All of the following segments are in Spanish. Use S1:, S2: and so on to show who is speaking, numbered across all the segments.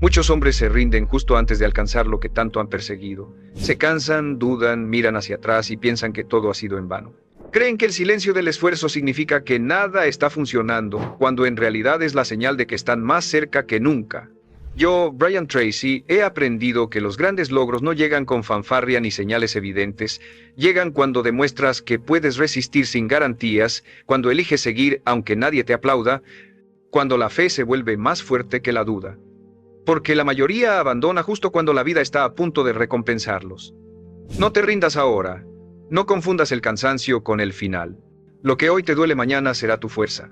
S1: Muchos hombres se rinden justo antes de alcanzar lo que tanto han perseguido. Se cansan, dudan, miran hacia atrás y piensan que todo ha sido en vano. Creen que el silencio del esfuerzo significa que nada está funcionando, cuando en realidad es la señal de que están más cerca que nunca. Yo, Brian Tracy, he aprendido que los grandes logros no llegan con fanfarria ni señales evidentes, llegan cuando demuestras que puedes resistir sin garantías, cuando eliges seguir aunque nadie te aplauda, cuando la fe se vuelve más fuerte que la duda. Porque la mayoría abandona justo cuando la vida está a punto de recompensarlos. No te rindas ahora. No confundas el cansancio con el final. Lo que hoy te duele mañana será tu fuerza.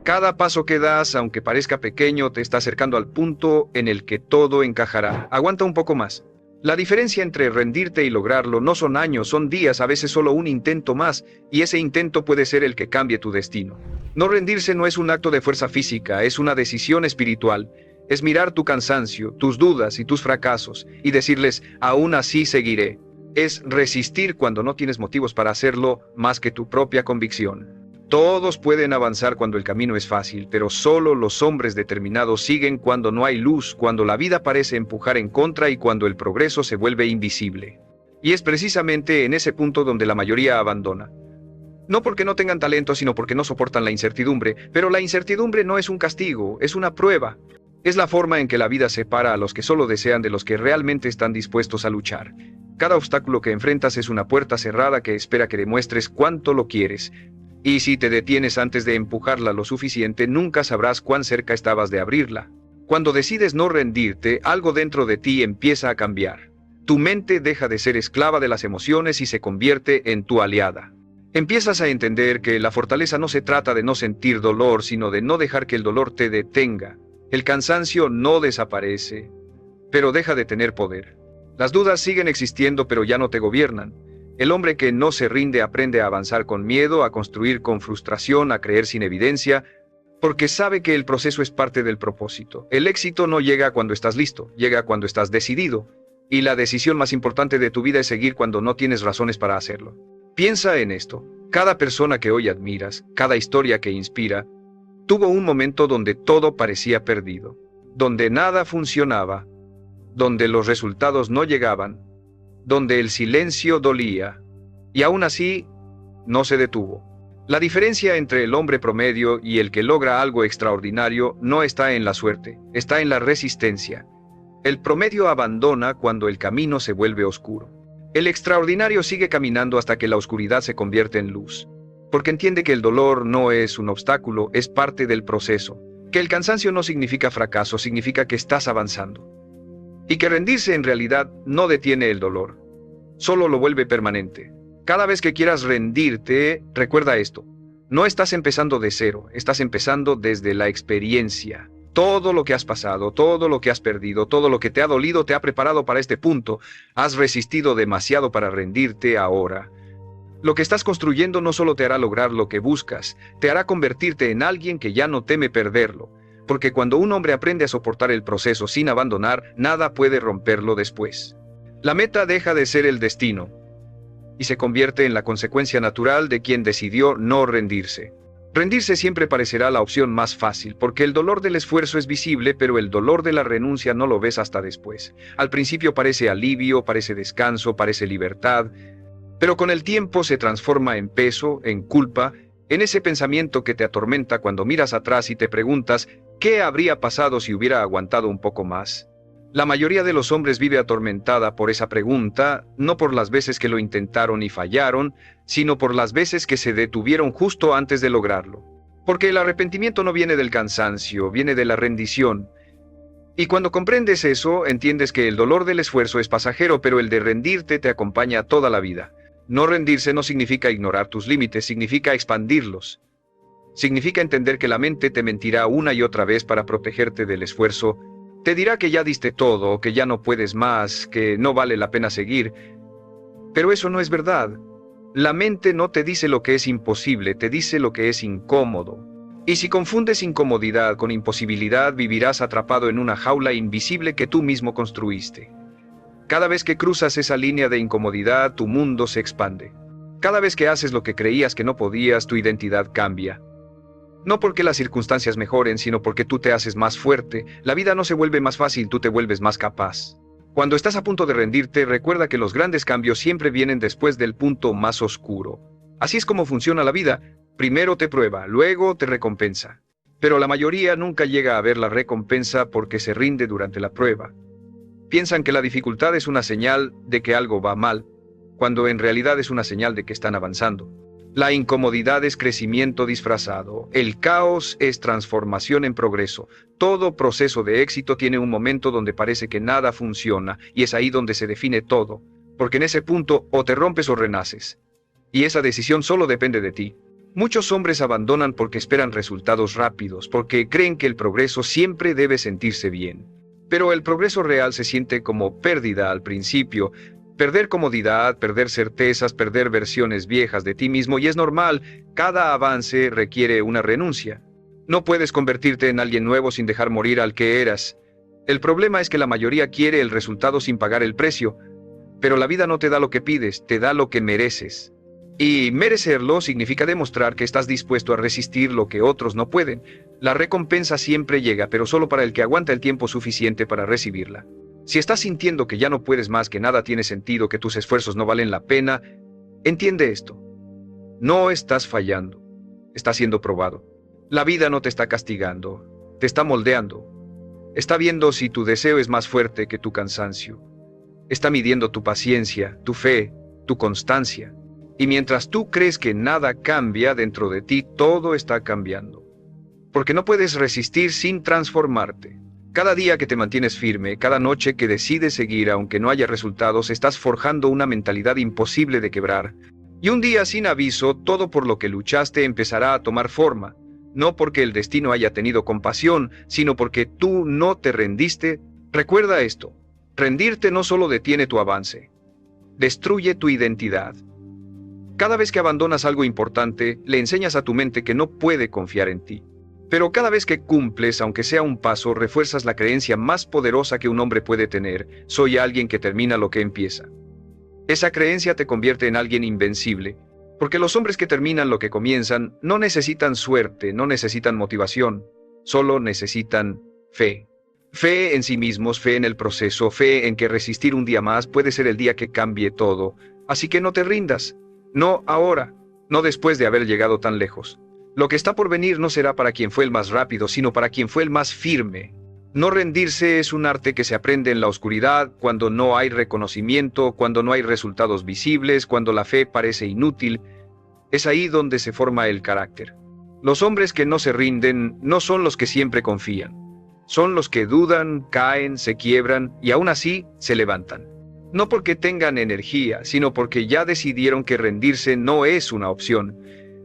S1: Cada paso que das, aunque parezca pequeño, te está acercando al punto en el que todo encajará. Aguanta un poco más. La diferencia entre rendirte y lograrlo no son años, son días, a veces solo un intento más, y ese intento puede ser el que cambie tu destino. No rendirse no es un acto de fuerza física, es una decisión espiritual. Es mirar tu cansancio, tus dudas y tus fracasos, y decirles, aún así seguiré. Es resistir cuando no tienes motivos para hacerlo más que tu propia convicción. Todos pueden avanzar cuando el camino es fácil, pero solo los hombres determinados siguen cuando no hay luz, cuando la vida parece empujar en contra y cuando el progreso se vuelve invisible. Y es precisamente en ese punto donde la mayoría abandona. No porque no tengan talento, sino porque no soportan la incertidumbre, pero la incertidumbre no es un castigo, es una prueba. Es la forma en que la vida separa a los que solo desean de los que realmente están dispuestos a luchar. Cada obstáculo que enfrentas es una puerta cerrada que espera que demuestres cuánto lo quieres. Y si te detienes antes de empujarla lo suficiente, nunca sabrás cuán cerca estabas de abrirla. Cuando decides no rendirte, algo dentro de ti empieza a cambiar. Tu mente deja de ser esclava de las emociones y se convierte en tu aliada. Empiezas a entender que la fortaleza no se trata de no sentir dolor, sino de no dejar que el dolor te detenga. El cansancio no desaparece, pero deja de tener poder. Las dudas siguen existiendo, pero ya no te gobiernan. El hombre que no se rinde aprende a avanzar con miedo, a construir con frustración, a creer sin evidencia, porque sabe que el proceso es parte del propósito. El éxito no llega cuando estás listo, llega cuando estás decidido. Y la decisión más importante de tu vida es seguir cuando no tienes razones para hacerlo. Piensa en esto. Cada persona que hoy admiras, cada historia que inspira, tuvo un momento donde todo parecía perdido, donde nada funcionaba, donde los resultados no llegaban, donde el silencio dolía, y aún así no se detuvo. La diferencia entre el hombre promedio y el que logra algo extraordinario no está en la suerte, está en la resistencia. El promedio abandona cuando el camino se vuelve oscuro. El extraordinario sigue caminando hasta que la oscuridad se convierte en luz. Porque entiende que el dolor no es un obstáculo, es parte del proceso. Que el cansancio no significa fracaso, significa que estás avanzando. Y que rendirse en realidad no detiene el dolor, solo lo vuelve permanente. Cada vez que quieras rendirte, recuerda esto. No estás empezando de cero, estás empezando desde la experiencia. Todo lo que has pasado, todo lo que has perdido, todo lo que te ha dolido te ha preparado para este punto. Has resistido demasiado para rendirte ahora. Lo que estás construyendo no solo te hará lograr lo que buscas, te hará convertirte en alguien que ya no teme perderlo. Porque cuando un hombre aprende a soportar el proceso sin abandonar, nada puede romperlo después. La meta deja de ser el destino y se convierte en la consecuencia natural de quien decidió no rendirse. Rendirse siempre parecerá la opción más fácil, porque el dolor del esfuerzo es visible, pero el dolor de la renuncia no lo ves hasta después. Al principio parece alivio, parece descanso, parece libertad, pero con el tiempo se transforma en peso, en culpa, en ese pensamiento que te atormenta cuando miras atrás y te preguntas, ¿qué habría pasado si hubiera aguantado un poco más? La mayoría de los hombres vive atormentada por esa pregunta, no por las veces que lo intentaron y fallaron, sino por las veces que se detuvieron justo antes de lograrlo. Porque el arrepentimiento no viene del cansancio, viene de la rendición. Y cuando comprendes eso, entiendes que el dolor del esfuerzo es pasajero, pero el de rendirte te acompaña toda la vida. No rendirse no significa ignorar tus límites, significa expandirlos. Significa entender que la mente te mentirá una y otra vez para protegerte del esfuerzo. Te dirá que ya diste todo, que ya no puedes más, que no vale la pena seguir. Pero eso no es verdad. La mente no te dice lo que es imposible, te dice lo que es incómodo. Y si confundes incomodidad con imposibilidad, vivirás atrapado en una jaula invisible que tú mismo construiste. Cada vez que cruzas esa línea de incomodidad, tu mundo se expande. Cada vez que haces lo que creías que no podías, tu identidad cambia. No porque las circunstancias mejoren, sino porque tú te haces más fuerte. La vida no se vuelve más fácil, tú te vuelves más capaz. Cuando estás a punto de rendirte, recuerda que los grandes cambios siempre vienen después del punto más oscuro. Así es como funciona la vida. Primero te prueba, luego te recompensa. Pero la mayoría nunca llega a ver la recompensa porque se rinde durante la prueba. Piensan que la dificultad es una señal de que algo va mal, cuando en realidad es una señal de que están avanzando. La incomodidad es crecimiento disfrazado. El caos es transformación en progreso. Todo proceso de éxito tiene un momento donde parece que nada funciona, y es ahí donde se define todo, porque en ese punto o te rompes o renaces. Y esa decisión solo depende de ti. Muchos hombres abandonan porque esperan resultados rápidos, porque creen que el progreso siempre debe sentirse bien. Pero el progreso real se siente como pérdida al principio. Perder comodidad, perder certezas, perder versiones viejas de ti mismo, y es normal, cada avance requiere una renuncia. No puedes convertirte en alguien nuevo sin dejar morir al que eras. El problema es que la mayoría quiere el resultado sin pagar el precio, pero la vida no te da lo que pides, te da lo que mereces. Y merecerlo significa demostrar que estás dispuesto a resistir lo que otros no pueden. La recompensa siempre llega, pero solo para el que aguanta el tiempo suficiente para recibirla. Si estás sintiendo que ya no puedes más, que nada tiene sentido, que tus esfuerzos no valen la pena, entiende esto. No estás fallando, estás siendo probado. La vida no te está castigando, te está moldeando. Está viendo si tu deseo es más fuerte que tu cansancio. Está midiendo tu paciencia, tu fe, tu constancia. Y mientras tú crees que nada cambia dentro de ti, todo está cambiando. Porque no puedes resistir sin transformarte. Cada día que te mantienes firme, cada noche que decides seguir aunque no haya resultados, estás forjando una mentalidad imposible de quebrar. Y un día sin aviso, todo por lo que luchaste empezará a tomar forma. No porque el destino haya tenido compasión, sino porque tú no te rendiste. Recuerda esto. Rendirte no solo detiene tu avance, destruye tu identidad. Cada vez que abandonas algo importante, le enseñas a tu mente que no puede confiar en ti. Pero cada vez que cumples, aunque sea un paso, refuerzas la creencia más poderosa que un hombre puede tener: soy alguien que termina lo que empieza. Esa creencia te convierte en alguien invencible, porque los hombres que terminan lo que comienzan no necesitan suerte, no necesitan motivación, solo necesitan fe. Fe en sí mismos, fe en el proceso, fe en que resistir un día más puede ser el día que cambie todo. Así que no te rindas, no ahora, no después de haber llegado tan lejos. Lo que está por venir no será para quien fue el más rápido, sino para quien fue el más firme. No rendirse es un arte que se aprende en la oscuridad, cuando no hay reconocimiento, cuando no hay resultados visibles, cuando la fe parece inútil. Es ahí donde se forma el carácter. Los hombres que no se rinden no son los que siempre confían. Son los que dudan, caen, se quiebran y aún así se levantan. No porque tengan energía, sino porque ya decidieron que rendirse no es una opción.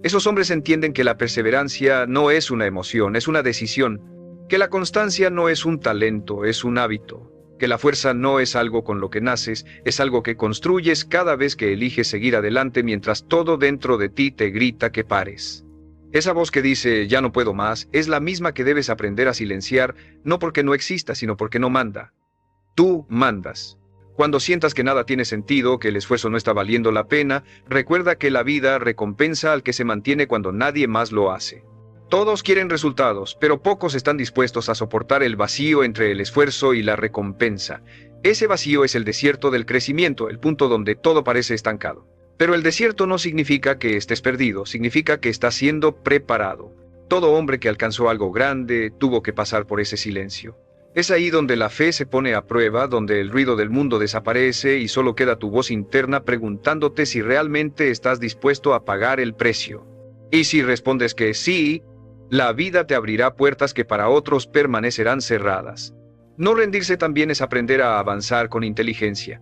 S1: Esos hombres entienden que la perseverancia no es una emoción, es una decisión, que la constancia no es un talento, es un hábito, que la fuerza no es algo con lo que naces, es algo que construyes cada vez que eliges seguir adelante mientras todo dentro de ti te grita que pares. Esa voz que dice ya no puedo más es la misma que debes aprender a silenciar, no porque no exista, sino porque no manda. Tú mandas. Cuando sientas que nada tiene sentido, que el esfuerzo no está valiendo la pena, recuerda que la vida recompensa al que se mantiene cuando nadie más lo hace. Todos quieren resultados, pero pocos están dispuestos a soportar el vacío entre el esfuerzo y la recompensa. Ese vacío es el desierto del crecimiento, el punto donde todo parece estancado. Pero el desierto no significa que estés perdido, significa que estás siendo preparado. Todo hombre que alcanzó algo grande tuvo que pasar por ese silencio. Es ahí donde la fe se pone a prueba, donde el ruido del mundo desaparece y solo queda tu voz interna preguntándote si realmente estás dispuesto a pagar el precio. Y si respondes que sí, la vida te abrirá puertas que para otros permanecerán cerradas. No rendirse también es aprender a avanzar con inteligencia.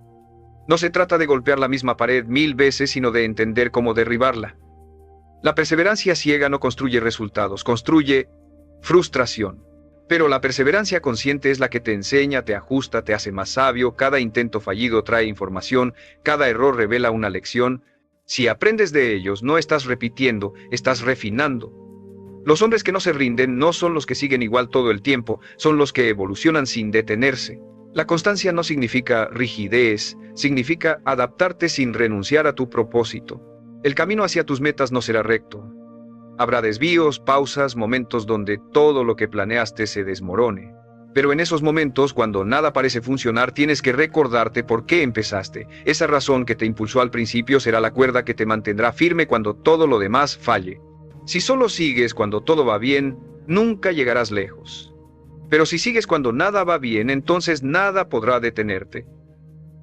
S1: No se trata de golpear la misma pared 1000 veces, sino de entender cómo derribarla. La perseverancia ciega no construye resultados, construye frustración. Pero la perseverancia consciente es la que te enseña, te ajusta, te hace más sabio. Cada intento fallido trae información, cada error revela una lección. Si aprendes de ellos, no estás repitiendo, estás refinando. Los hombres que no se rinden no son los que siguen igual todo el tiempo, son los que evolucionan sin detenerse. La constancia no significa rigidez, significa adaptarte sin renunciar a tu propósito. El camino hacia tus metas no será recto. Habrá desvíos, pausas, momentos donde todo lo que planeaste se desmorone. Pero en esos momentos, cuando nada parece funcionar, tienes que recordarte por qué empezaste. Esa razón que te impulsó al principio será la cuerda que te mantendrá firme cuando todo lo demás falle. Si solo sigues cuando todo va bien, nunca llegarás lejos. Pero si sigues cuando nada va bien, entonces nada podrá detenerte.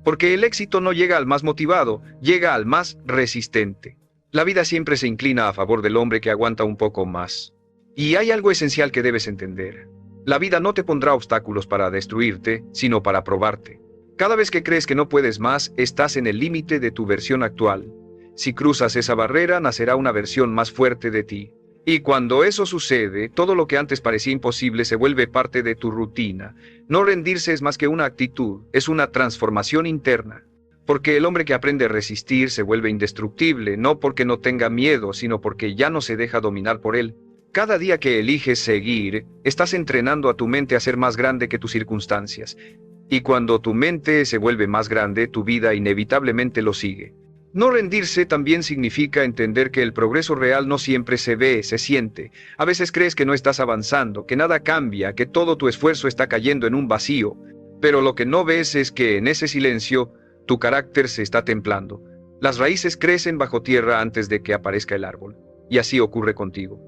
S1: Porque el éxito no llega al más motivado, llega al más resistente. La vida siempre se inclina a favor del hombre que aguanta un poco más. Y hay algo esencial que debes entender. La vida no te pondrá obstáculos para destruirte, sino para probarte. Cada vez que crees que no puedes más, estás en el límite de tu versión actual. Si cruzas esa barrera, nacerá una versión más fuerte de ti. Y cuando eso sucede, todo lo que antes parecía imposible se vuelve parte de tu rutina. No rendirse es más que una actitud, es una transformación interna. Porque el hombre que aprende a resistir se vuelve indestructible, no porque no tenga miedo, sino porque ya no se deja dominar por él. Cada día que eliges seguir, estás entrenando a tu mente a ser más grande que tus circunstancias. Y cuando tu mente se vuelve más grande, tu vida inevitablemente lo sigue. No rendirse también significa entender que el progreso real no siempre se ve, se siente. A veces crees que no estás avanzando, que nada cambia, que todo tu esfuerzo está cayendo en un vacío. Pero lo que no ves es que en ese silencio, tu carácter se está templando. Las raíces crecen bajo tierra antes de que aparezca el árbol. Y así ocurre contigo.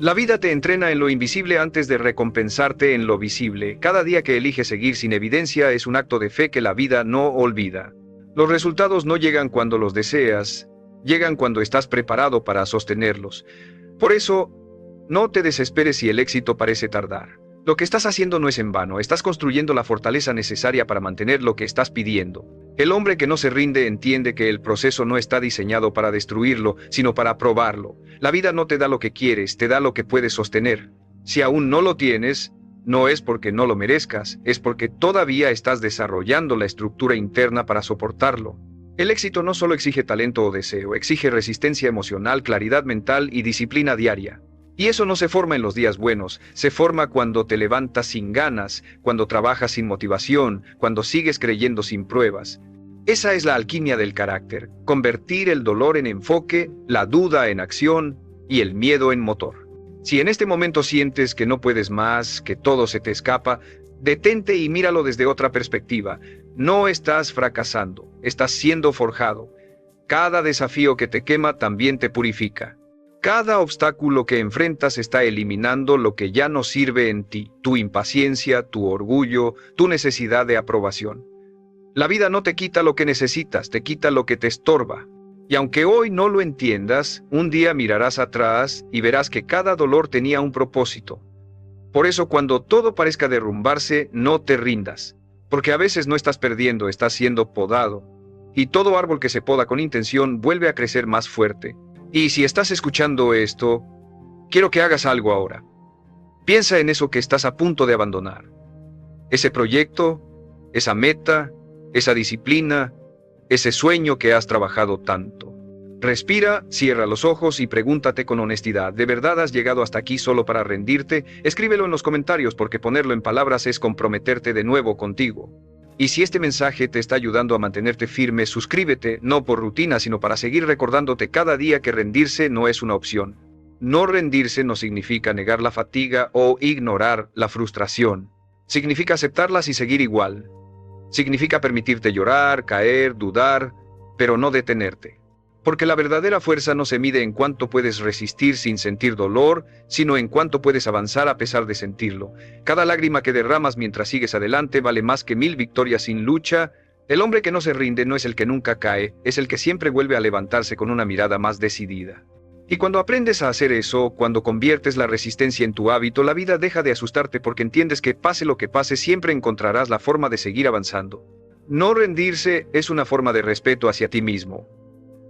S1: La vida te entrena en lo invisible antes de recompensarte en lo visible. Cada día que eliges seguir sin evidencia es un acto de fe que la vida no olvida. Los resultados no llegan cuando los deseas, llegan cuando estás preparado para sostenerlos. Por eso, no te desesperes si el éxito parece tardar. Lo que estás haciendo no es en vano, estás construyendo la fortaleza necesaria para mantener lo que estás pidiendo. El hombre que no se rinde entiende que el proceso no está diseñado para destruirlo, sino para probarlo. La vida no te da lo que quieres, te da lo que puedes sostener. Si aún no lo tienes, no es porque no lo merezcas, es porque todavía estás desarrollando la estructura interna para soportarlo. El éxito no solo exige talento o deseo, exige resistencia emocional, claridad mental y disciplina diaria. Y eso no se forma en los días buenos, se forma cuando te levantas sin ganas, cuando trabajas sin motivación, cuando sigues creyendo sin pruebas. Esa es la alquimia del carácter, convertir el dolor en enfoque, la duda en acción y el miedo en motor. Si en este momento sientes que no puedes más, que todo se te escapa, detente y míralo desde otra perspectiva. No estás fracasando, estás siendo forjado. Cada desafío que te quema también te purifica. Cada obstáculo que enfrentas está eliminando lo que ya no sirve en ti, tu impaciencia, tu orgullo, tu necesidad de aprobación. La vida no te quita lo que necesitas, te quita lo que te estorba. Y aunque hoy no lo entiendas, un día mirarás atrás y verás que cada dolor tenía un propósito. Por eso cuando todo parezca derrumbarse, no te rindas. Porque a veces no estás perdiendo, estás siendo podado. Y todo árbol que se poda con intención vuelve a crecer más fuerte. Y si estás escuchando esto, quiero que hagas algo ahora. Piensa en eso que estás a punto de abandonar. Ese proyecto, esa meta, esa disciplina, ese sueño que has trabajado tanto. Respira, cierra los ojos y pregúntate con honestidad, ¿de verdad has llegado hasta aquí solo para rendirte? Escríbelo en los comentarios porque ponerlo en palabras es comprometerte de nuevo contigo. Y si este mensaje te está ayudando a mantenerte firme, suscríbete, no por rutina, sino para seguir recordándote cada día que rendirse no es una opción. No rendirse no significa negar la fatiga o ignorar la frustración. Significa aceptarlas y seguir igual. Significa permitirte llorar, caer, dudar, pero no detenerte. Porque la verdadera fuerza no se mide en cuánto puedes resistir sin sentir dolor, sino en cuánto puedes avanzar a pesar de sentirlo. Cada lágrima que derramas mientras sigues adelante vale más que 1000 victorias sin lucha. El hombre que no se rinde no es el que nunca cae, es el que siempre vuelve a levantarse con una mirada más decidida. Y cuando aprendes a hacer eso, cuando conviertes la resistencia en tu hábito, la vida deja de asustarte porque entiendes que pase lo que pase, siempre encontrarás la forma de seguir avanzando. No rendirse es una forma de respeto hacia ti mismo.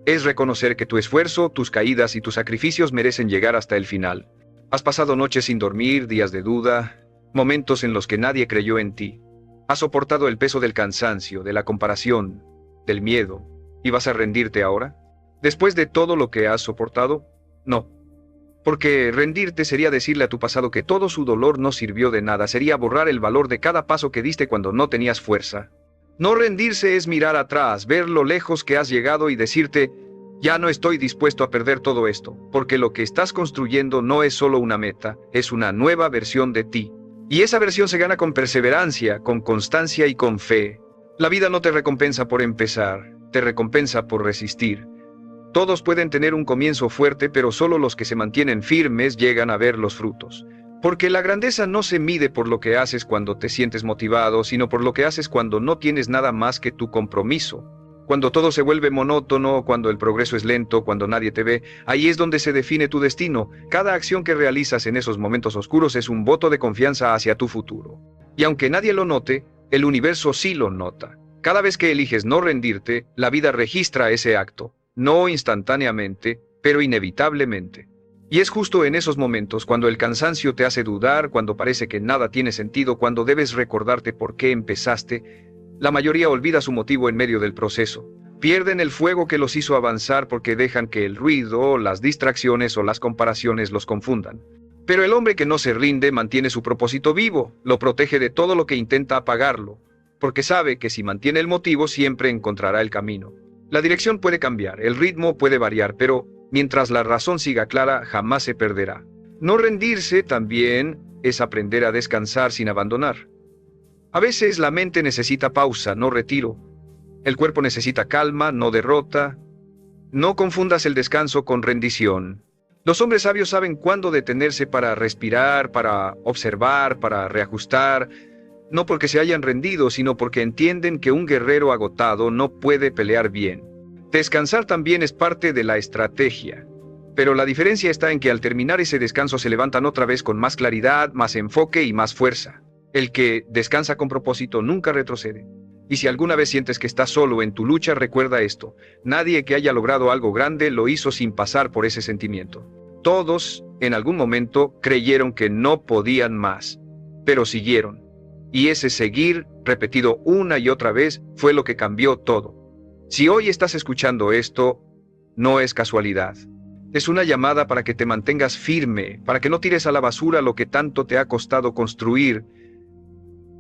S1: Es reconocer que tu esfuerzo, tus caídas y tus sacrificios merecen llegar hasta el final. Has pasado noches sin dormir, días de duda, momentos en los que nadie creyó en ti. Has soportado el peso del cansancio, de la comparación, del miedo. ¿Y vas a rendirte ahora? ¿Después de todo lo que has soportado? No. Porque rendirte sería decirle a tu pasado que todo su dolor no sirvió de nada, sería borrar el valor de cada paso que diste cuando no tenías fuerza. No rendirse es mirar atrás, ver lo lejos que has llegado y decirte, Ya no estoy dispuesto a perder todo esto, porque lo que estás construyendo no es solo una meta, es una nueva versión de ti. Y esa versión se gana con perseverancia, con constancia y con fe. La vida no te recompensa por empezar, te recompensa por resistir. Todos pueden tener un comienzo fuerte, pero solo los que se mantienen firmes llegan a ver los frutos. Porque la grandeza no se mide por lo que haces cuando te sientes motivado, sino por lo que haces cuando no tienes nada más que tu compromiso. Cuando todo se vuelve monótono, cuando el progreso es lento, cuando nadie te ve, ahí es donde se define tu destino. Cada acción que realizas en esos momentos oscuros es un voto de confianza hacia tu futuro. Y aunque nadie lo note, el universo sí lo nota. Cada vez que eliges no rendirte, la vida registra ese acto, no instantáneamente, pero inevitablemente. Y es justo en esos momentos, cuando el cansancio te hace dudar, cuando parece que nada tiene sentido, cuando debes recordarte por qué empezaste. La mayoría olvida su motivo en medio del proceso. Pierden el fuego que los hizo avanzar porque dejan que el ruido, las distracciones o las comparaciones los confundan. Pero el hombre que no se rinde mantiene su propósito vivo, lo protege de todo lo que intenta apagarlo, porque sabe que si mantiene el motivo siempre encontrará el camino. La dirección puede cambiar, el ritmo puede variar, pero mientras la razón siga clara, jamás se perderá. No rendirse también es aprender a descansar sin abandonar. A veces la mente necesita pausa, no retiro. El cuerpo necesita calma, no derrota. No confundas el descanso con rendición. Los hombres sabios saben cuándo detenerse para respirar, para observar, para reajustar, no porque se hayan rendido, sino porque entienden que un guerrero agotado no puede pelear bien. Descansar también es parte de la estrategia. Pero la diferencia está en que al terminar ese descanso se levantan otra vez con más claridad, más enfoque y más fuerza. El que descansa con propósito nunca retrocede. Y si alguna vez sientes que estás solo en tu lucha, recuerda esto: nadie que haya logrado algo grande lo hizo sin pasar por ese sentimiento. Todos, en algún momento, creyeron que no podían más, pero siguieron. Y ese seguir, repetido una y otra vez, fue lo que cambió todo. Si hoy estás escuchando esto, no es casualidad. Es una llamada para que te mantengas firme, para que no tires a la basura lo que tanto te ha costado construir.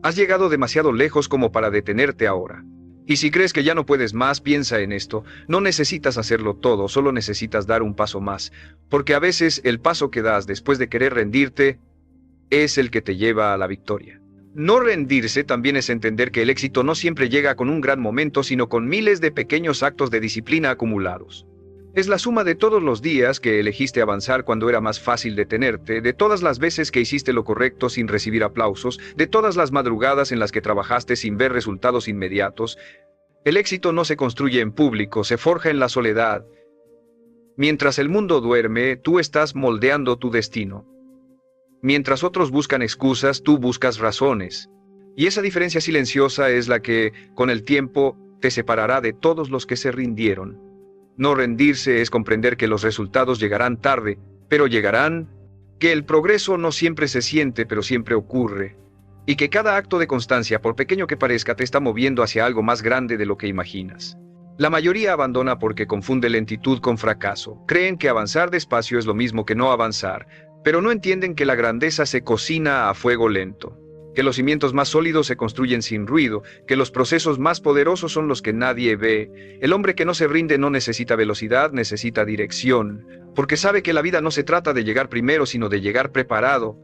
S1: Has llegado demasiado lejos como para detenerte ahora. Y si crees que ya no puedes más, piensa en esto. No necesitas hacerlo todo, solo necesitas dar un paso más. Porque a veces el paso que das después de querer rendirte es el que te lleva a la victoria. No rendirse también es entender que el éxito no siempre llega con un gran momento, sino con miles de pequeños actos de disciplina acumulados. Es la suma de todos los días que elegiste avanzar cuando era más fácil detenerte, de todas las veces que hiciste lo correcto sin recibir aplausos, de todas las madrugadas en las que trabajaste sin ver resultados inmediatos. El éxito no se construye en público, se forja en la soledad. Mientras el mundo duerme, tú estás moldeando tu destino. Mientras otros buscan excusas, tú buscas razones. Y esa diferencia silenciosa es la que, con el tiempo, te separará de todos los que se rindieron. No rendirse es comprender que los resultados llegarán tarde, pero llegarán, que el progreso no siempre se siente, pero siempre ocurre, y que cada acto de constancia, por pequeño que parezca, te está moviendo hacia algo más grande de lo que imaginas. La mayoría abandona porque confunde lentitud con fracaso. Creen que avanzar despacio es lo mismo que no avanzar, pero no entienden que la grandeza se cocina a fuego lento, que los cimientos más sólidos se construyen sin ruido, que los procesos más poderosos son los que nadie ve. El hombre que no se rinde no necesita velocidad, necesita dirección, porque sabe que la vida no se trata de llegar primero, sino de llegar preparado.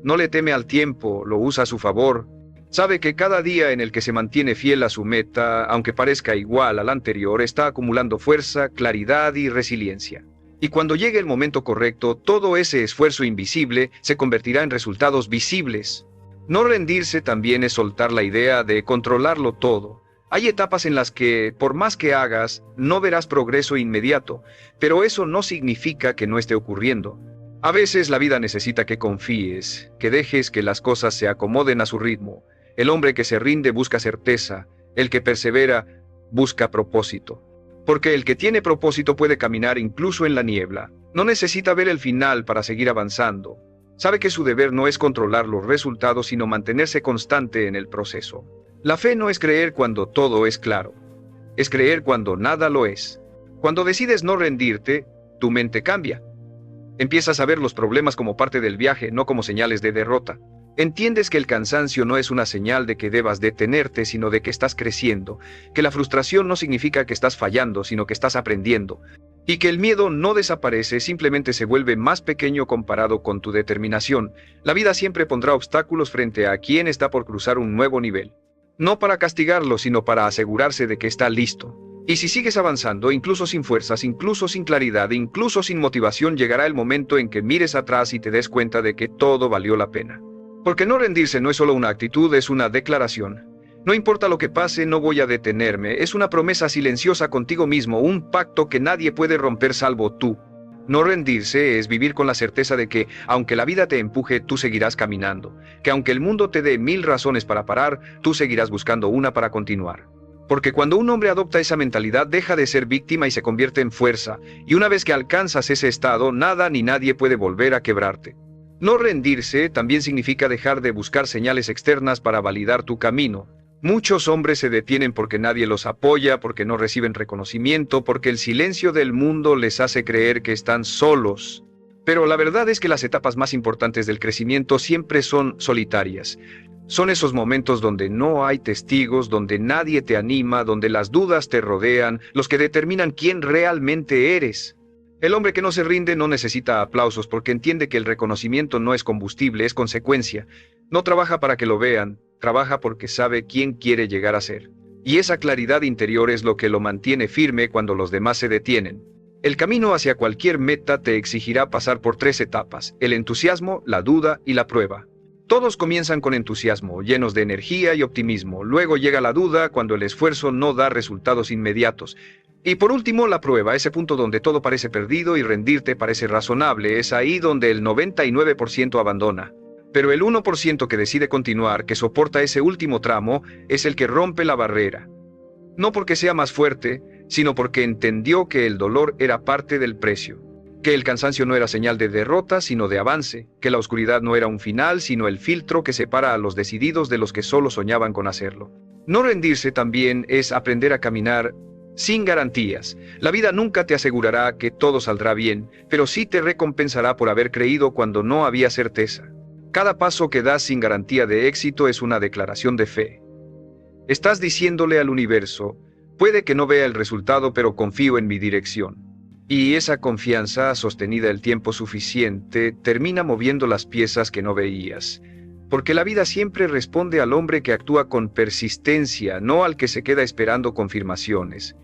S1: No le teme al tiempo, lo usa a su favor. Sabe que cada día en el que se mantiene fiel a su meta, aunque parezca igual al anterior, está acumulando fuerza, claridad y resiliencia. Y cuando llegue el momento correcto, todo ese esfuerzo invisible se convertirá en resultados visibles. No rendirse también es soltar la idea de controlarlo todo. Hay etapas en las que, por más que hagas, no verás progreso inmediato, pero eso no significa que no esté ocurriendo. A veces la vida necesita que confíes, que dejes que las cosas se acomoden a su ritmo. El hombre que se rinde busca certeza, el que persevera busca propósito. Porque el que tiene propósito puede caminar incluso en la niebla. No necesita ver el final para seguir avanzando. Sabe que su deber no es controlar los resultados, sino mantenerse constante en el proceso. La fe no es creer cuando todo es claro. Es creer cuando nada lo es. Cuando decides no rendirte, tu mente cambia. Empiezas a ver los problemas como parte del viaje, no como señales de derrota. Entiendes que el cansancio no es una señal de que debas detenerte, sino de que estás creciendo, que la frustración no significa que estás fallando, sino que estás aprendiendo, y que el miedo no desaparece, simplemente se vuelve más pequeño comparado con tu determinación. La vida siempre pondrá obstáculos frente a quien está por cruzar un nuevo nivel. No para castigarlo, sino para asegurarse de que está listo. Y si sigues avanzando, incluso sin fuerzas, incluso sin claridad, incluso sin motivación, llegará el momento en que mires atrás y te des cuenta de que todo valió la pena. Porque no rendirse no es solo una actitud, es una declaración. No importa lo que pase, no voy a detenerme. Es una promesa silenciosa contigo mismo, un pacto que nadie puede romper salvo tú. No rendirse es vivir con la certeza de que, aunque la vida te empuje, tú seguirás caminando. Que aunque el mundo te dé 1000 razones para parar, tú seguirás buscando una para continuar. Porque cuando un hombre adopta esa mentalidad, deja de ser víctima y se convierte en fuerza. Y una vez que alcanzas ese estado, nada ni nadie puede volver a quebrarte. No rendirse también significa dejar de buscar señales externas para validar tu camino. Muchos hombres se detienen porque nadie los apoya, porque no reciben reconocimiento, porque el silencio del mundo les hace creer que están solos. Pero la verdad es que las etapas más importantes del crecimiento siempre son solitarias. Son esos momentos donde no hay testigos, donde nadie te anima, donde las dudas te rodean, los que determinan quién realmente eres. El hombre que no se rinde no necesita aplausos porque entiende que el reconocimiento no es combustible, es consecuencia. No trabaja para que lo vean, trabaja porque sabe quién quiere llegar a ser. Y esa claridad interior es lo que lo mantiene firme cuando los demás se detienen. El camino hacia cualquier meta te exigirá pasar por 3 etapas: el entusiasmo, la duda y la prueba. Todos comienzan con entusiasmo, llenos de energía y optimismo. Luego llega la duda cuando el esfuerzo no da resultados inmediatos. Y por último, la prueba, ese punto donde todo parece perdido y rendirte parece razonable. Es ahí donde el 99% abandona. Pero el 1% que decide continuar, que soporta ese último tramo, es el que rompe la barrera. No porque sea más fuerte, sino porque entendió que el dolor era parte del precio. Que el cansancio no era señal de derrota, sino de avance. Que la oscuridad no era un final, sino el filtro que separa a los decididos de los que solo soñaban con hacerlo. No rendirse también es aprender a caminar sin garantías. La vida nunca te asegurará que todo saldrá bien, pero sí te recompensará por haber creído cuando no había certeza. Cada paso que das sin garantía de éxito es una declaración de fe. Estás diciéndole al universo: puede que no vea el resultado, pero confío en mi dirección. Y esa confianza, sostenida el tiempo suficiente, termina moviendo las piezas que no veías. Porque la vida siempre responde al hombre que actúa con persistencia, no al que se queda esperando confirmaciones.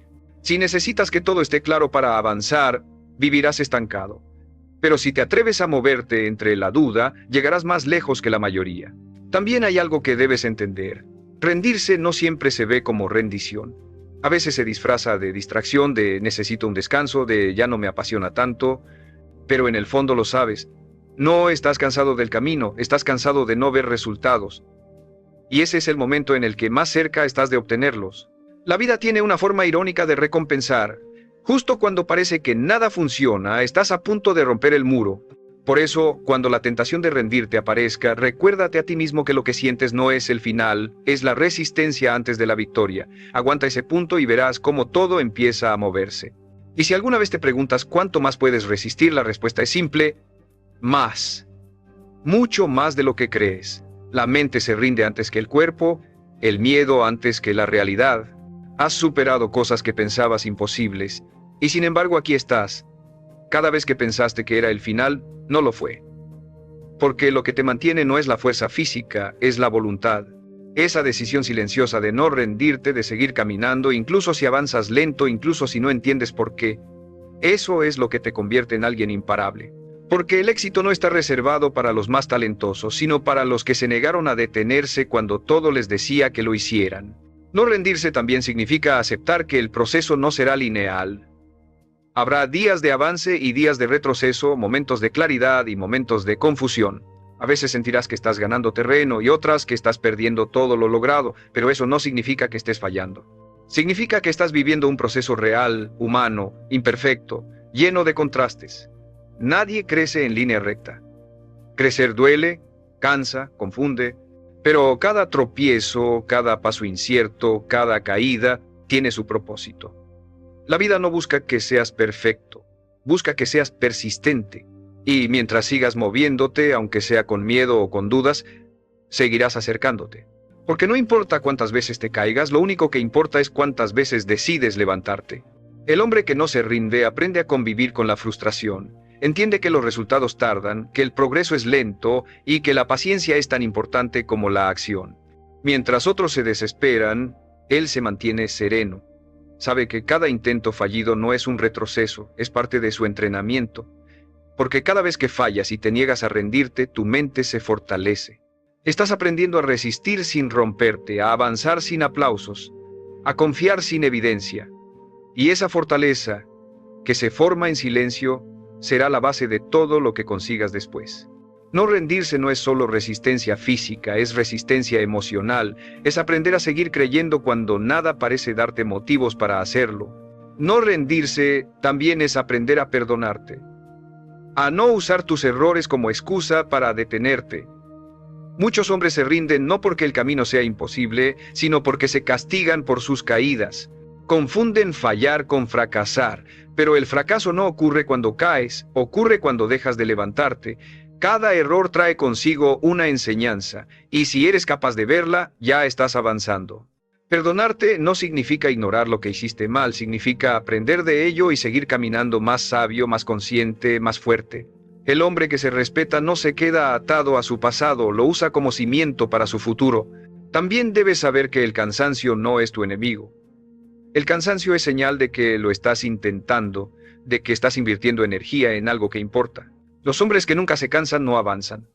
S1: Si necesitas que todo esté claro para avanzar, vivirás estancado. Pero si te atreves a moverte entre la duda, llegarás más lejos que la mayoría. También hay algo que debes entender. Rendirse no siempre se ve como rendición. A veces se disfraza de distracción, de necesito un descanso, de ya no me apasiona tanto, pero en el fondo lo sabes. No estás cansado del camino, estás cansado de no ver resultados. Y ese es el momento en el que más cerca estás de obtenerlos. La vida tiene una forma irónica de recompensar. Justo cuando parece que nada funciona, estás a punto de romper el muro. Por eso, cuando la tentación de rendirte aparezca, recuérdate a ti mismo que lo que sientes no es el final, es la resistencia antes de la victoria. Aguanta ese punto y verás cómo todo empieza a moverse. Y si alguna vez te preguntas cuánto más puedes resistir, la respuesta es simple: más. Mucho más de lo que crees. La mente se rinde antes que el cuerpo, el miedo antes que la realidad. Has superado cosas que pensabas imposibles, y sin embargo aquí estás. Cada vez que pensaste que era el final, no lo fue. Porque lo que te mantiene no es la fuerza física, es la voluntad. Esa decisión silenciosa de no rendirte, de seguir caminando, incluso si avanzas lento, incluso si no entiendes por qué. Eso es lo que te convierte en alguien imparable. Porque el éxito no está reservado para los más talentosos, sino para los que se negaron a detenerse cuando todo les decía que lo hicieran. No rendirse también significa aceptar que el proceso no será lineal. Habrá días de avance y días de retroceso, momentos de claridad y momentos de confusión. A veces sentirás que estás ganando terreno y otras que estás perdiendo todo lo logrado, pero eso no significa que estés fallando. Significa que estás viviendo un proceso real, humano, imperfecto, lleno de contrastes. Nadie crece en línea recta. Crecer duele, cansa, confunde, pero cada tropiezo, cada paso incierto, cada caída, tiene su propósito. La vida no busca que seas perfecto, busca que seas persistente. Y mientras sigas moviéndote, aunque sea con miedo o con dudas, seguirás acercándote. Porque no importa cuántas veces te caigas, lo único que importa es cuántas veces decides levantarte. El hombre que no se rinde aprende a convivir con la frustración. Entiende que los resultados tardan, que el progreso es lento y que la paciencia es tan importante como la acción. Mientras otros se desesperan, él se mantiene sereno. Sabe que cada intento fallido no es un retroceso, es parte de su entrenamiento. Porque cada vez que fallas y te niegas a rendirte, tu mente se fortalece. Estás aprendiendo a resistir sin romperte, a avanzar sin aplausos, a confiar sin evidencia. Y esa fortaleza, que se forma en silencio, será la base de todo lo que consigas después. No rendirse no es solo resistencia física, es resistencia emocional, es aprender a seguir creyendo cuando nada parece darte motivos para hacerlo. No rendirse también es aprender a perdonarte, a no usar tus errores como excusa para detenerte. Muchos hombres se rinden no porque el camino sea imposible, sino porque se castigan por sus caídas. Confunden fallar con fracasar, pero el fracaso no ocurre cuando caes, ocurre cuando dejas de levantarte. Cada error trae consigo una enseñanza, y si eres capaz de verla, ya estás avanzando. Perdonarte no significa ignorar lo que hiciste mal, significa aprender de ello y seguir caminando más sabio, más consciente, más fuerte. El hombre que se respeta no se queda atado a su pasado, lo usa como cimiento para su futuro. También debes saber que el cansancio no es tu enemigo. El cansancio es señal de que lo estás intentando, de que estás invirtiendo energía en algo que importa. Los hombres que nunca se cansan no avanzan,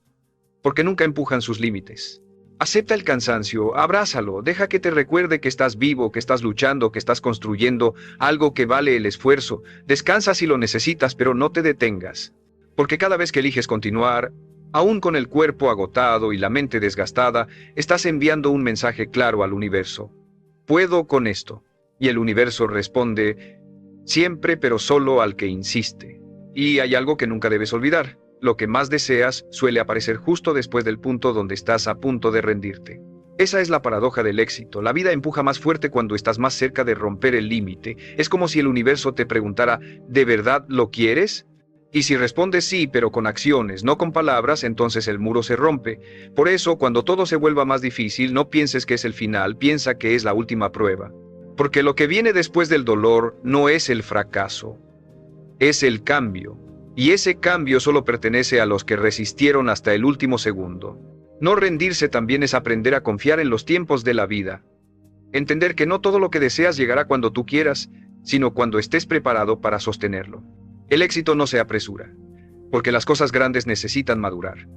S1: porque nunca empujan sus límites. Acepta el cansancio, abrázalo, deja que te recuerde que estás vivo, que estás luchando, que estás construyendo algo que vale el esfuerzo. Descansa si lo necesitas, pero no te detengas. Porque cada vez que eliges continuar, aún con el cuerpo agotado y la mente desgastada, estás enviando un mensaje claro al universo. Puedo con esto. Y el universo responde, siempre pero solo al que insiste. Y hay algo que nunca debes olvidar. Lo que más deseas suele aparecer justo después del punto donde estás a punto de rendirte. Esa es la paradoja del éxito. La vida empuja más fuerte cuando estás más cerca de romper el límite. Es como si el universo te preguntara, ¿de verdad lo quieres? Y si respondes sí, pero con acciones, no con palabras, entonces el muro se rompe. Por eso, cuando todo se vuelva más difícil, no pienses que es el final, piensa que es la última prueba. Porque lo que viene después del dolor no es el fracaso, es el cambio. Y ese cambio solo pertenece a los que resistieron hasta el último segundo. No rendirse también es aprender a confiar en los tiempos de la vida. Entender que no todo lo que deseas llegará cuando tú quieras, sino cuando estés preparado para sostenerlo. El éxito no se apresura, porque las cosas grandes necesitan madurar.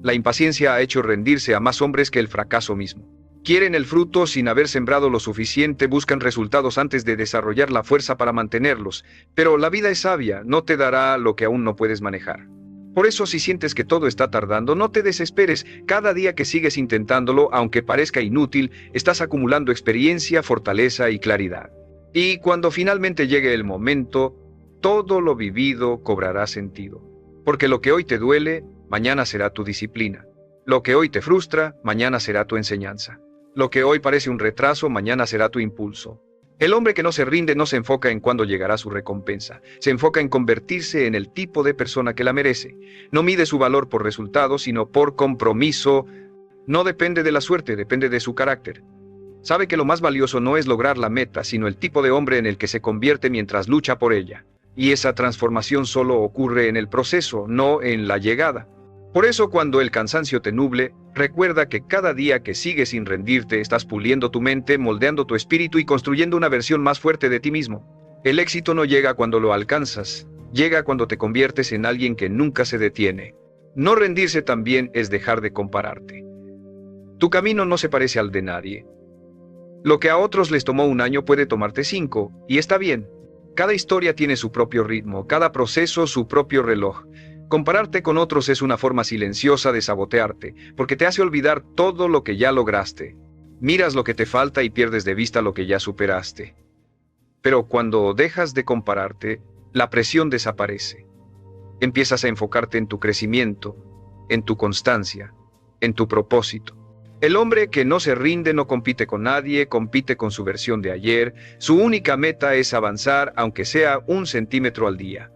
S1: La impaciencia ha hecho rendirse a más hombres que el fracaso mismo. Quieren el fruto sin haber sembrado lo suficiente, buscan resultados antes de desarrollar la fuerza para mantenerlos, pero la vida es sabia, no te dará lo que aún no puedes manejar. Por eso, si sientes que todo está tardando, no te desesperes. Cada día que sigues intentándolo, aunque parezca inútil, estás acumulando experiencia, fortaleza y claridad. Y cuando finalmente llegue el momento, todo lo vivido cobrará sentido. Porque lo que hoy te duele, mañana será tu disciplina. Lo que hoy te frustra, mañana será tu enseñanza. Lo que hoy parece un retraso, mañana será tu impulso. El hombre que no se rinde no se enfoca en cuándo llegará su recompensa. Se enfoca en convertirse en el tipo de persona que la merece. No mide su valor por resultados, sino por compromiso. No depende de la suerte, depende de su carácter. Sabe que lo más valioso no es lograr la meta, sino el tipo de hombre en el que se convierte mientras lucha por ella. Y esa transformación solo ocurre en el proceso, no en la llegada. Por eso, cuando el cansancio te nuble, recuerda que cada día que sigues sin rendirte, estás puliendo tu mente, moldeando tu espíritu y construyendo una versión más fuerte de ti mismo. El éxito no llega cuando lo alcanzas, llega cuando te conviertes en alguien que nunca se detiene. No rendirse también es dejar de compararte. Tu camino no se parece al de nadie. Lo que a otros les tomó 1 año puede tomarte 5, y está bien. Cada historia tiene su propio ritmo, cada proceso su propio reloj. Compararte con otros es una forma silenciosa de sabotearte, porque te hace olvidar todo lo que ya lograste. Miras lo que te falta y pierdes de vista lo que ya superaste. Pero cuando dejas de compararte, la presión desaparece. Empiezas a enfocarte en tu crecimiento, en tu constancia, en tu propósito. El hombre que no se rinde no compite con nadie, compite con su versión de ayer. Su única meta es avanzar, aunque sea 1 centímetro al día.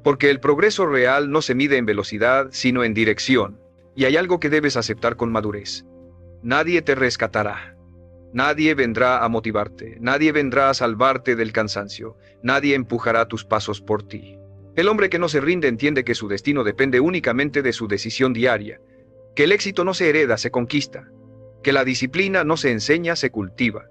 S1: Porque el progreso real no se mide en velocidad, sino en dirección. Y hay algo que debes aceptar con madurez. nadie te rescatará. Nadie vendrá a motivarte, nadie vendrá a salvarte del cansancio, nadie empujará tus pasos por ti. El hombre que no se rinde entiende que su destino depende únicamente de su decisión diaria, que el éxito no se hereda, se conquista, que la disciplina no se enseña, se cultiva,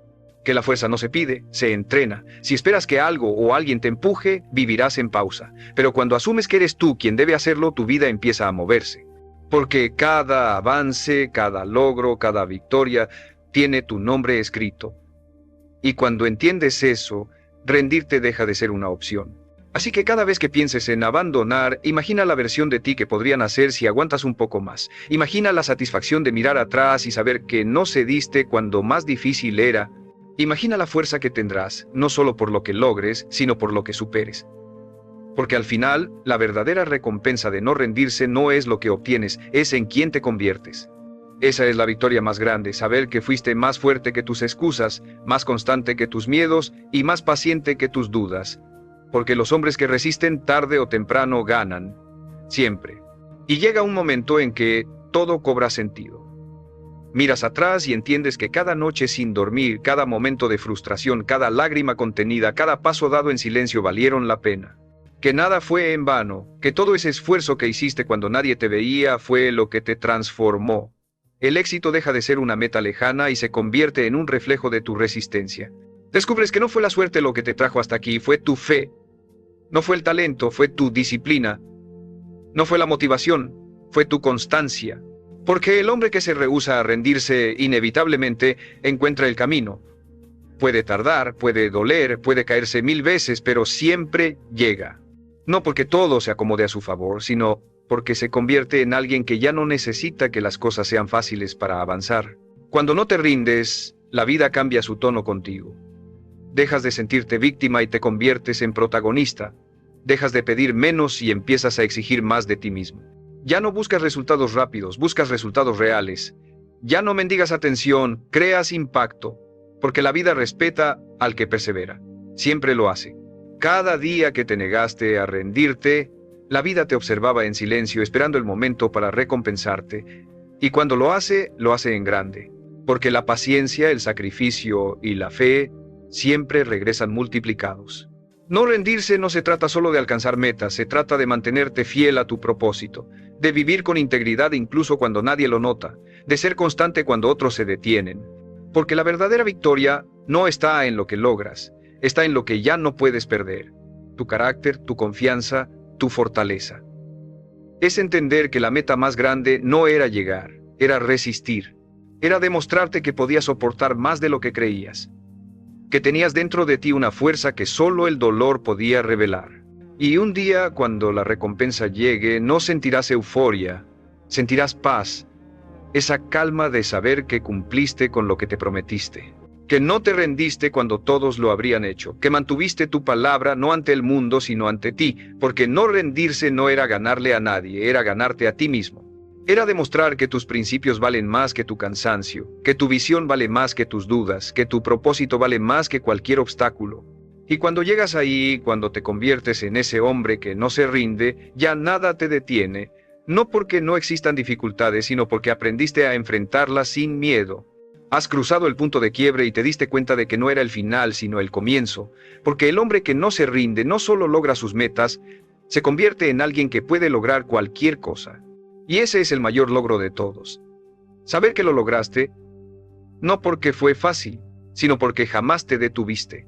S1: que la fuerza no se pide, se entrena. Si esperas que algo o alguien te empuje, vivirás en pausa, pero cuando asumes que eres tú quien debe hacerlo, tu vida empieza a moverse. Porque cada avance, cada logro, cada victoria tiene tu nombre escrito. Y cuando entiendes eso, rendirte deja de ser una opción. Así que cada vez que pienses en abandonar, imagina la versión de ti que podrían hacer si aguantas un poco más. Imagina la satisfacción de mirar atrás y saber que no cediste cuando más difícil era. Imagina la fuerza que tendrás, no solo por lo que logres, sino por lo que superes. Porque al final, la verdadera recompensa de no rendirse no es lo que obtienes, es en quién te conviertes. Esa es la victoria más grande, saber que fuiste más fuerte que tus excusas, más constante que tus miedos y más paciente que tus dudas. Porque los hombres que resisten tarde o temprano ganan, siempre. Y llega un momento en que todo cobra sentido. Miras atrás y entiendes que cada noche sin dormir, cada momento de frustración, cada lágrima contenida, cada paso dado en silencio valieron la pena. Que nada fue en vano, que todo ese esfuerzo que hiciste cuando nadie te veía fue lo que te transformó. El éxito deja de ser una meta lejana y se convierte en un reflejo de tu resistencia. Descubres que no fue la suerte lo que te trajo hasta aquí, fue tu fe. No fue el talento, fue tu disciplina. No fue la motivación, fue tu constancia. Porque el hombre que se rehúsa a rendirse inevitablemente encuentra el camino. Puede tardar, puede doler, puede caerse 1000 veces, pero siempre llega. No porque todo se acomode a su favor, sino porque se convierte en alguien que ya no necesita que las cosas sean fáciles para avanzar. Cuando no te rindes, la vida cambia su tono contigo. Dejas de sentirte víctima y te conviertes en protagonista. Dejas de pedir menos y empiezas a exigir más de ti mismo. Ya no buscas resultados rápidos, buscas resultados reales. Ya no mendigas atención, creas impacto, porque la vida respeta al que persevera. Siempre lo hace. Cada día que te negaste a rendirte, la vida te observaba en silencio, esperando el momento para recompensarte. Y cuando lo hace en grande. Porque la paciencia, el sacrificio y la fe siempre regresan multiplicados. No rendirse no se trata solo de alcanzar metas, se trata de mantenerte fiel a tu propósito, de vivir con integridad incluso cuando nadie lo nota, de ser constante cuando otros se detienen. Porque la verdadera victoria no está en lo que logras, está en lo que ya no puedes perder, tu carácter, tu confianza, tu fortaleza. Es entender que la meta más grande no era llegar, era resistir, era demostrarte que podías soportar más de lo que creías. Que tenías dentro de ti una fuerza que solo el dolor podía revelar. Y un día, cuando la recompensa llegue, no sentirás euforia, sentirás paz, esa calma de saber que cumpliste con lo que te prometiste, que no te rendiste cuando todos lo habrían hecho, que mantuviste tu palabra no ante el mundo sino ante ti, porque no rendirse no era ganarle a nadie, era ganarte a ti mismo. Era demostrar que tus principios valen más que tu cansancio, que tu visión vale más que tus dudas, que tu propósito vale más que cualquier obstáculo. Y cuando llegas ahí, cuando te conviertes en ese hombre que no se rinde, ya nada te detiene, no porque no existan dificultades, sino porque aprendiste a enfrentarlas sin miedo. Has cruzado el punto de quiebre y te diste cuenta de que no era el final, sino el comienzo, porque el hombre que no se rinde no solo logra sus metas, se convierte en alguien que puede lograr cualquier cosa. Y ese es el mayor logro de todos. Saber que lo lograste, no porque fue fácil, sino porque jamás te detuviste.